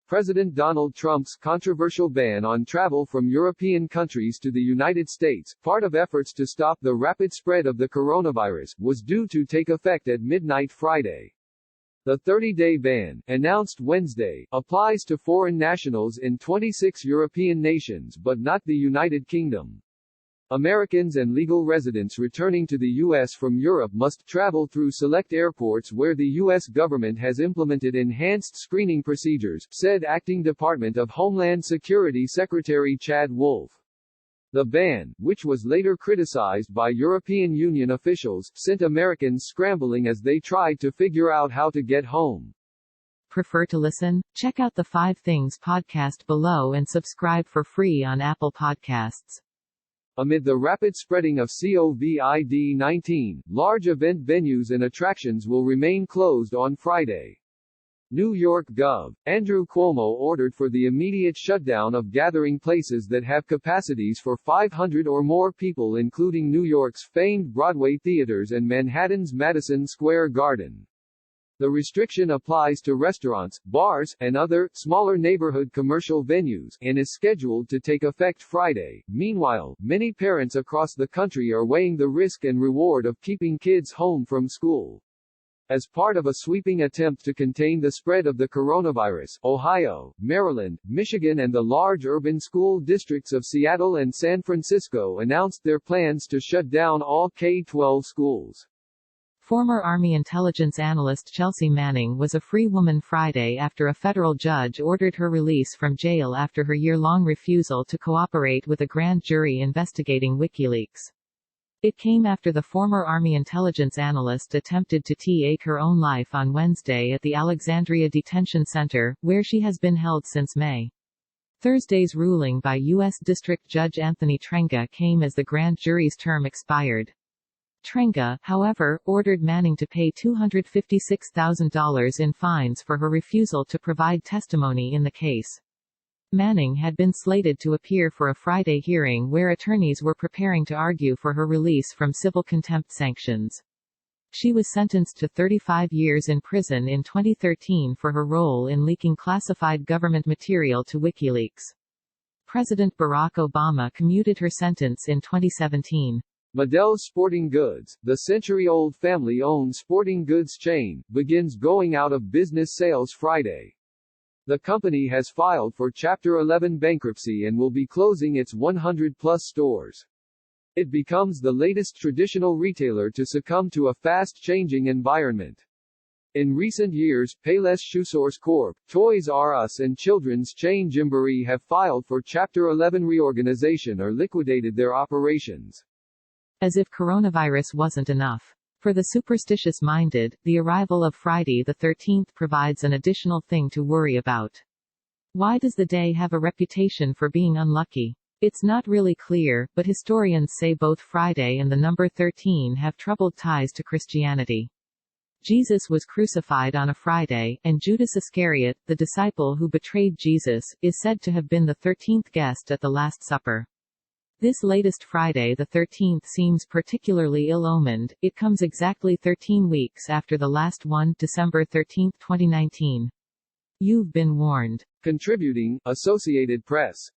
President Donald Trump's controversial ban on travel from European countries to the United States, part of efforts to stop the rapid spread of the coronavirus, was due to take effect at midnight Friday. The 30-day ban, announced Wednesday, applies to foreign nationals in 26 European nations but not the United Kingdom. Americans and legal residents returning to the U.S. from Europe must travel through select airports where the U.S. government has implemented enhanced screening procedures, said Acting Department of Homeland Security Secretary Chad Wolf. The ban, which was later criticized by European Union officials, sent Americans scrambling as they tried to figure out how to get home. Prefer to listen? Check out the 5 Things podcast below and subscribe for free on Apple Podcasts. Amid the rapid spreading of COVID-19, large event venues and attractions will remain closed on Friday. New York Gov. Andrew Cuomo ordered for the immediate shutdown of gathering places that have capacities for 500 or more people, including New York's famed Broadway theaters and Manhattan's Madison Square Garden. The restriction applies to restaurants, bars, and other, smaller neighborhood commercial venues, and is scheduled to take effect Friday. Meanwhile, many parents across the country are weighing the risk and reward of keeping kids home from school. As part of a sweeping attempt to contain the spread of the coronavirus, Ohio, Maryland, Michigan and the large urban school districts of Seattle and San Francisco announced their plans to shut down all K-12 schools. Former Army intelligence analyst Chelsea Manning was a free woman Friday after a federal judge ordered her release from jail after her year-long refusal to cooperate with a grand jury investigating WikiLeaks. It came after the former Army intelligence analyst attempted to take her own life on Wednesday at the Alexandria Detention Center, where she has been held since May. Thursday's ruling by U.S. District Judge Anthony Trenga came as the grand jury's term expired. Trenga, however, ordered Manning to pay $256,000 in fines for her refusal to provide testimony in the case. Manning had been slated to appear for a Friday hearing where attorneys were preparing to argue for her release from civil contempt sanctions. She was sentenced to 35 years in prison in 2013 for her role in leaking classified government material to WikiLeaks. President Barack Obama commuted her sentence in 2017. Modell's Sporting Goods, the century-old family-owned sporting goods chain, begins going out of business sales Friday. The company has filed for Chapter 11 bankruptcy and will be closing its 100-plus stores. It becomes the latest traditional retailer to succumb to a fast-changing environment. In recent years, Payless ShoeSource Corp., Toys R Us and children's chain Gymboree have filed for Chapter 11 reorganization or liquidated their operations. As if coronavirus wasn't enough. For the superstitious-minded, the arrival of Friday the 13th provides an additional thing to worry about. Why does the day have a reputation for being unlucky? It's not really clear, but historians say both Friday and the number 13 have troubled ties to Christianity. Jesus was crucified on a Friday, and Judas Iscariot, the disciple who betrayed Jesus, is said to have been the 13th guest at the Last Supper. This latest Friday the 13th seems particularly ill-omened. It comes exactly 13 weeks after the last one, December 13, 2019. You've been warned. Contributing, Associated Press.